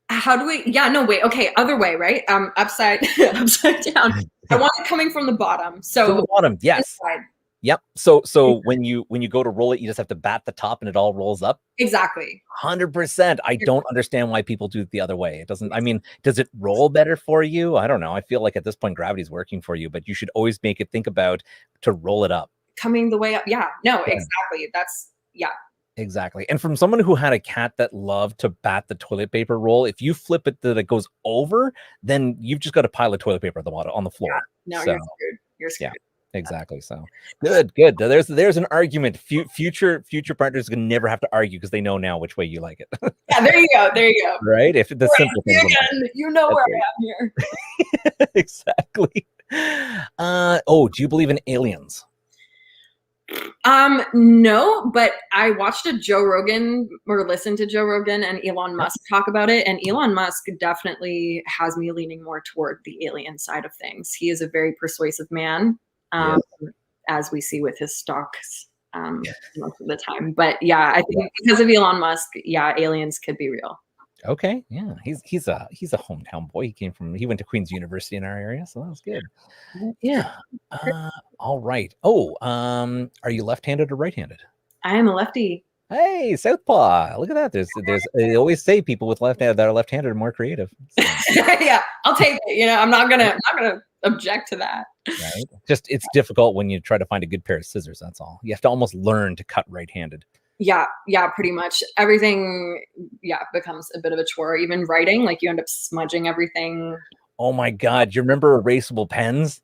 How do we? Yeah, no, wait. Okay, other way, right? Upside, upside down. I want it coming from the bottom. So From the bottom, yes. inside. Yep. So when you go to roll it, you just have to bat the top and it all rolls up. Exactly. 100%. I don't understand why people do it the other way. It doesn't. I mean, does it roll better for you? I don't know. I feel like at this point gravity's working for you, but you should always make it think about to roll it up. Coming the way up. Yeah. No, Yeah. exactly. That's yeah. Exactly. And from someone who had a cat that loved to bat the toilet paper roll, if you flip it that it goes over, then you've just got a pile of toilet paper at the bottom on the floor. No, So, you're screwed. You're screwed. yeah, exactly. So good. There's an argument. Future partners can never have to argue because they know now which way you like it. Yeah, there you go. There you go. Right? If the simple things. Again, you know where I am here. Exactly. Do you believe in aliens? No, but I watched a Joe Rogan or listened to Joe Rogan and Elon Musk talk about it. And Elon Musk definitely has me leaning more toward the alien side of things. He is a very persuasive man, as we see with his stocks most of the time. But yeah, I think because of Elon Musk, yeah, aliens could be real. Okay, yeah, he's a hometown boy. He went to Queen's University in our area, so that was good. Yeah. All right. Are you left-handed or right-handed? I am a lefty. Hey, Southpaw! Look at that. There's. They always say people with that are left-handed are more creative. So, Yeah, I'll take it. You know, I'm not gonna object to that. right? Just it's difficult when you try to find a good pair of scissors. That's all. You have to almost learn to cut right-handed. Yeah, pretty much. Everything, becomes a bit of a chore. Even writing, like you end up smudging everything. Oh my God. You remember erasable pens?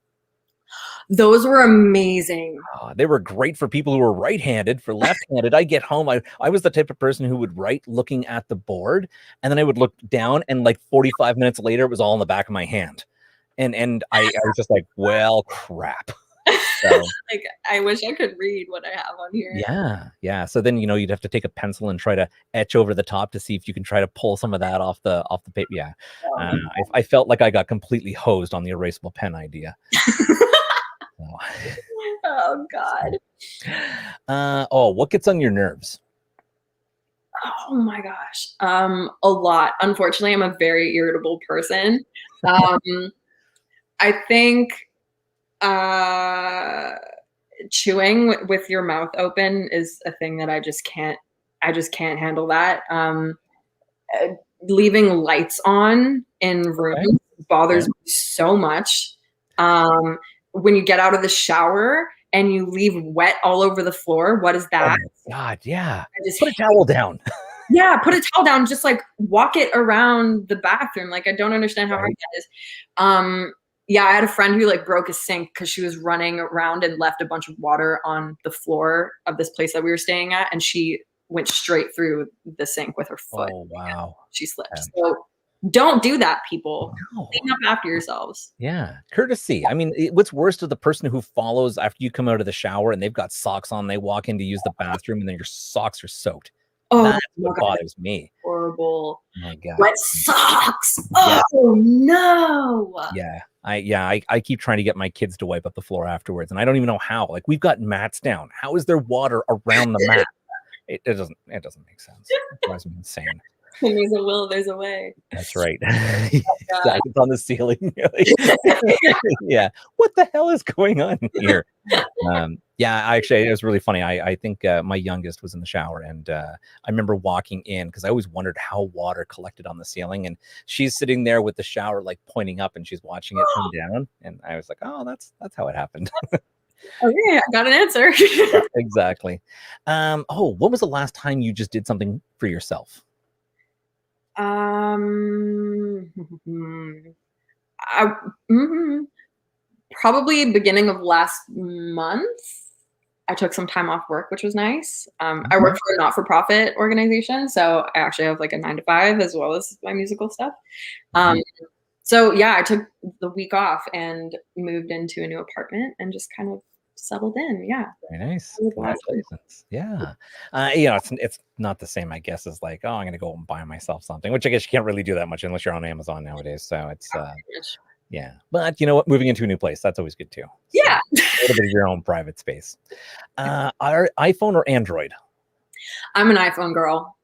Those were amazing. They were great for people who were right-handed. For left-handed, I get home. I was the type of person who would write looking at the board, and then I would look down, and like 45 minutes later, it was all in the back of my hand. And I was just like, well, crap. So, Like, I wish I could read what I have on here. yeah. So then you'd have to take a pencil and try to etch over the top to see if you can try to pull some of that off the paper. Yeah, I felt like I got completely hosed on the erasable pen idea. Oh God. What gets on your nerves? Oh my gosh. A lot. Unfortunately, I'm a very irritable person. I think chewing with your mouth open is a thing that I just can't handle that. Leaving lights on in rooms bothers me so much. When you get out of the shower and you leave wet all over the floor, what is that? Oh my God, yeah. I just put a towel down. Yeah, put a towel down, just like walk it around the bathroom. Like, I don't understand how hard that is. Yeah, I had a friend who like broke a sink because she was running around and left a bunch of water on the floor of this place that we were staying at, and she went straight through the sink with her foot. Oh, wow. She slipped. Yeah. So don't do that, people. No. Clean up after yourselves. Yeah, courtesy. I mean, what's worse to the person who follows after you come out of the shower and they've got socks on, they walk in to use the bathroom and then your socks are soaked. Oh, That's my what God. bothers me. Horrible. My God. Wet socks. Yeah. Oh no. Yeah. I keep trying to get my kids to wipe up the floor afterwards, and I don't even know how. Like, we've got mats down. How is there water around the mat? It doesn't make sense. It drives me insane. When there's a will, there's a way. That's right. Exactly. It's on the ceiling. Yeah. What the hell is going on here? Yeah, it was really funny. I think my youngest was in the shower, and I remember walking in because I always wondered how water collected on the ceiling, and she's sitting there with the shower like pointing up, and she's watching it come down, and I was like, oh, that's how it happened. Okay, I got an answer. Exactly. When was the last time you just did something for yourself? Probably beginning of last month. I took some time off work, which was nice. I work for a not-for-profit organization, so I actually have like a 9 to 5 as well as my musical stuff. So yeah, I took the week off and moved into a new apartment and just kind of settled in. Yeah. Very nice. Really glad. Congratulations. Yeah. It's not the same, I guess, as like, oh, I'm going to go and buy myself something, which I guess you can't really do that much unless you're on Amazon nowadays. So it's, yeah. But you know what? Moving into a new place, that's always good too. Yeah. So, a little bit of your own private space. Are iPhone or Android? I'm an iPhone girl.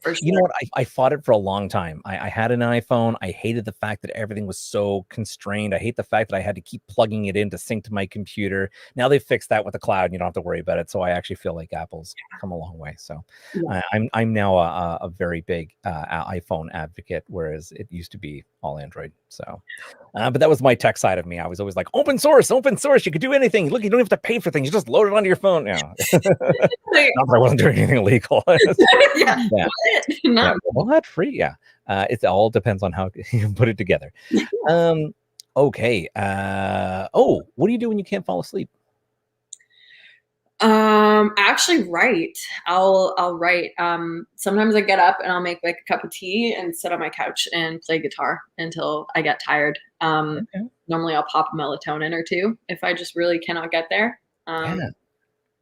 For sure. You know what? I fought it for a long time. I had an iPhone. I hated the fact that everything was so constrained. I hate the fact that I had to keep plugging it in to sync to my computer. Now they fixed that with the cloud, and you don't have to worry about it. So I actually feel like Apple's come a long way. So I'm now a very big iPhone advocate, whereas it used to be all Android. So, but that was my tech side of me. I was always like, open source. You could do anything. Look, you don't have to pay for things. You just load it onto your phone. Yeah. Not that I wasn't doing anything illegal. Yeah. Yeah. Well, not free. Yeah. It all depends on how you put it together. Okay. What do you do when you can't fall asleep? I actually write. I'll write. Sometimes I get up and I'll make like a cup of tea and sit on my couch and play guitar until I get tired. Normally I'll pop a melatonin or two if I just really cannot get there. But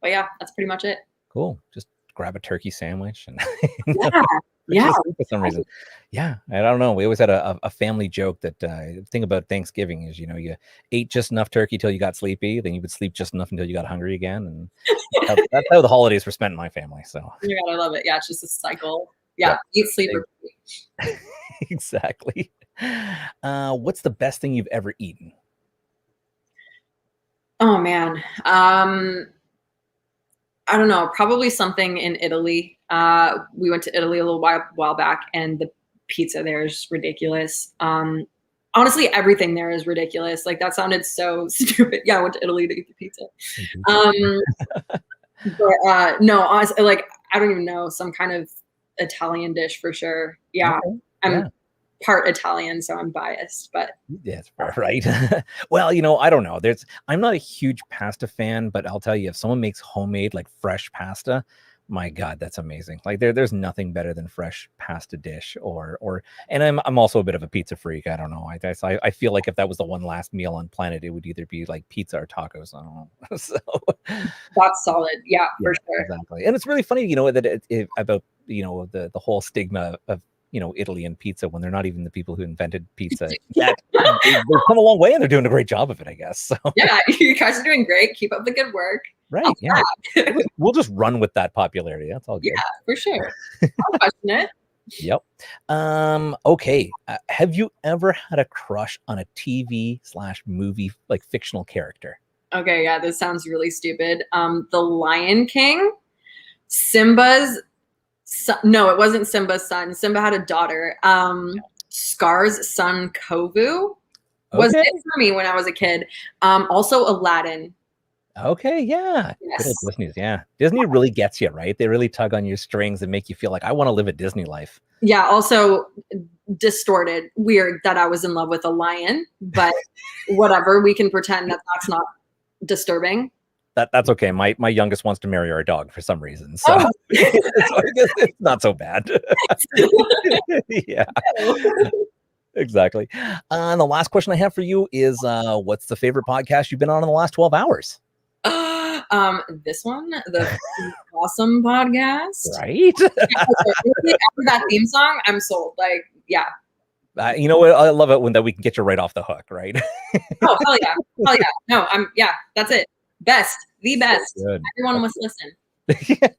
yeah, that's pretty much it. Cool. Just grab a turkey sandwich and yeah. For some reason. Yeah. I don't know. We always had a family joke that the thing about Thanksgiving is, you ate just enough turkey till you got sleepy, then you would sleep just enough until you got hungry again. And that's how the holidays were spent in my family. So Oh my God, I love it. Yeah, it's just a cycle. Yeah. Eat, sleep, repeat. Exactly. What's the best thing you've ever eaten? Oh man. I don't know, probably something in Italy. We went to Italy a little while back, and the pizza there is ridiculous. Honestly, everything there is ridiculous. Like, that sounded so stupid. Yeah, I went to Italy to eat the pizza. But no, honestly, like, I don't even know, some kind of Italian dish for sure. Yeah, okay. I'm part Italian, so I'm biased, but that's right. Well, I don't know. I'm not a huge pasta fan, but I'll tell you, if someone makes homemade, like, fresh pasta, my God, that's amazing. Like, there's nothing better than fresh pasta dish and I'm also a bit of a pizza freak. I don't know. I feel like if that was the one last meal on planet, it would either be like pizza or tacos. I don't know. So that's solid. Yeah, for sure. Exactly. And it's really funny, that about, the whole stigma of, Italy and pizza, when they're not even the people who invented pizza. They've come a long way, and they're doing a great job of it, I guess. So. Yeah, you guys are doing great. Keep up the good work. Right. Yeah. We'll just run with that popularity. That's all good. Yeah, for sure. I'll question it. Yep. Okay. Have you ever had a crush on a TV/movie, like, fictional character? Okay. Yeah, this sounds really stupid. The Lion King, Simba's. No, it wasn't Simba's son. Simba had a daughter. Scar's son, Kovu, was it for me when I was a kid. Also Aladdin. Okay, yeah. Yes. Disney's, yeah. Disney really gets you, right? They really tug on your strings and make you feel like, I want to live a Disney life. Yeah, also distorted. Weird that I was in love with a lion, but whatever. We can pretend that that's not disturbing. That's okay. My youngest wants to marry our dog for some reason, so, so I guess it's not so bad. Yeah, exactly. And the last question I have for you is, what's the favorite podcast you've been on in the last 12 hours? This one, the Awesome podcast. Right. After that theme song, I'm sold. Like, yeah. You know what? I love it when that we can get you right off the hook, right? Oh, hell yeah. Hell yeah. No, that's it. Best. The best. Good. Everyone must listen.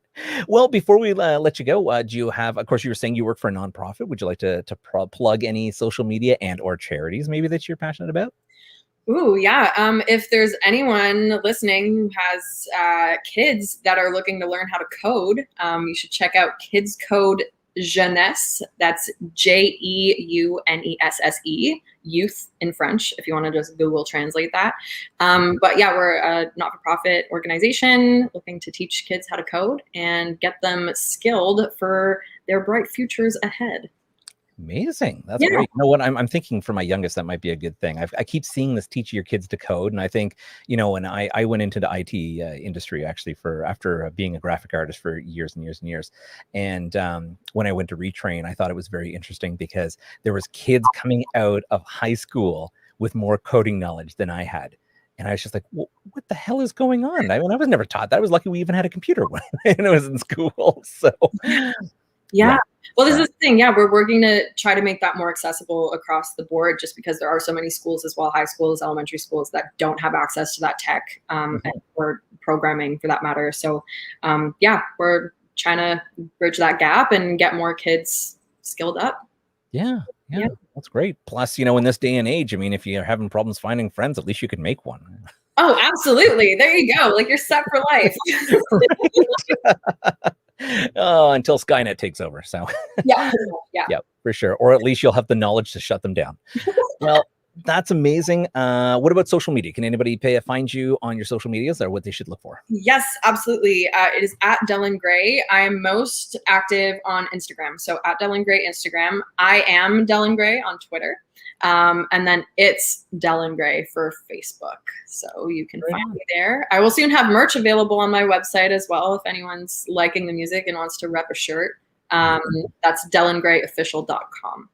Well, before we let you go, do you have, of course, you were saying you work for a nonprofit. Would you like to plug any social media and or charities maybe that you're passionate about? Ooh, yeah. If there's anyone listening who has kids that are looking to learn how to code, you should check out Kids Code Jeunesse. That's JEUNESSE, youth in French, if you want to just Google translate that. But yeah, we're a not-for-profit organization looking to teach kids how to code and get them skilled for their bright futures ahead. Amazing. That's great. You know what? I'm thinking for my youngest, that might be a good thing. I keep seeing this teach your kids to code. And I think, and I went into the IT industry actually after being a graphic artist for years and years and years. And when I went to retrain, I thought it was very interesting because there was kids coming out of high school with more coding knowledge than I had. And I was just like, well, what the hell is going on? I mean, I was never taught that. I was lucky we even had a computer when I was in school. So yeah. Well, this is the thing. Yeah, we're working to try to make that more accessible across the board just because there are so many schools as well, high schools, elementary schools that don't have access to that tech or programming for that matter. So yeah, we're trying to bridge that gap and get more kids skilled up. Yeah, that's great. Plus, in this day and age, I mean, if you're having problems finding friends, at least you can make one. Oh, absolutely. There you go. Like you're set for life. Oh, until Skynet takes over. So yeah, for sure. Or at least you'll have the knowledge to shut them down. Well, that's amazing. What about social media? Can anybody find you on your social medias or what they should look for? Yes, absolutely. It is at Delyn Gray. I am most active on Instagram. So at Delyn Gray Instagram. I am Delyn Gray on Twitter. And then it's Delyn Gray for Facebook. So you can find me there. I will soon have merch available on my website as well. If anyone's liking the music and wants to rep a shirt, that's DelynGrayOfficial.com.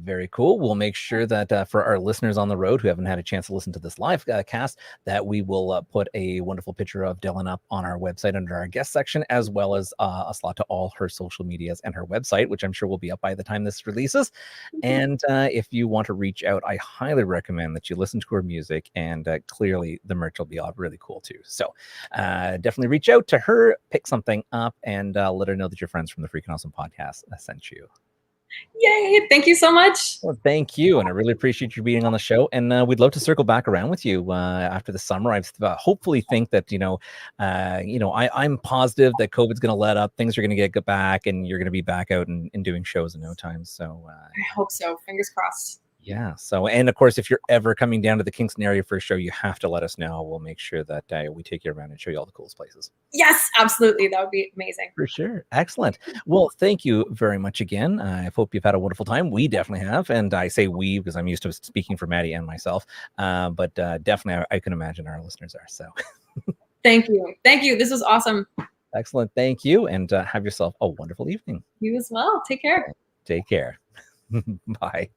Very cool. We'll make sure that for our listeners on the road who haven't had a chance to listen to this live cast, that we will put a wonderful picture of Delyn up on our website under our guest section, as well as a slot to all her social medias and her website, which I'm sure will be up by the time this releases. And if you want to reach out, I highly recommend that you listen to her music, and clearly the merch will be really cool too. So definitely reach out to her, pick something up, and let her know that your friends from the Freaking Awesome podcast sent you. Yay! Thank you so much. Well, thank you, and I really appreciate you being on the show. And we'd love to circle back around with you after the summer. I hopefully think that I'm positive that COVID's going to let up. Things are going to get back, and you're going to be back out and doing shows in no time. So I hope so. Fingers crossed. Yeah. So, and of course, if you're ever coming down to the Kingston area for a show, you have to let us know. We'll make sure that we take you around and show you all the coolest places. Yes, absolutely. That would be amazing. For sure. Excellent. Well, thank you very much again. I hope you've had a wonderful time. We definitely have. And I say we because I'm used to speaking for Maddie and myself. But definitely, I can imagine our listeners are. So thank you. Thank you. This was awesome. Excellent. Thank you. And have yourself a wonderful evening. You as well. Take care. Take care. Bye.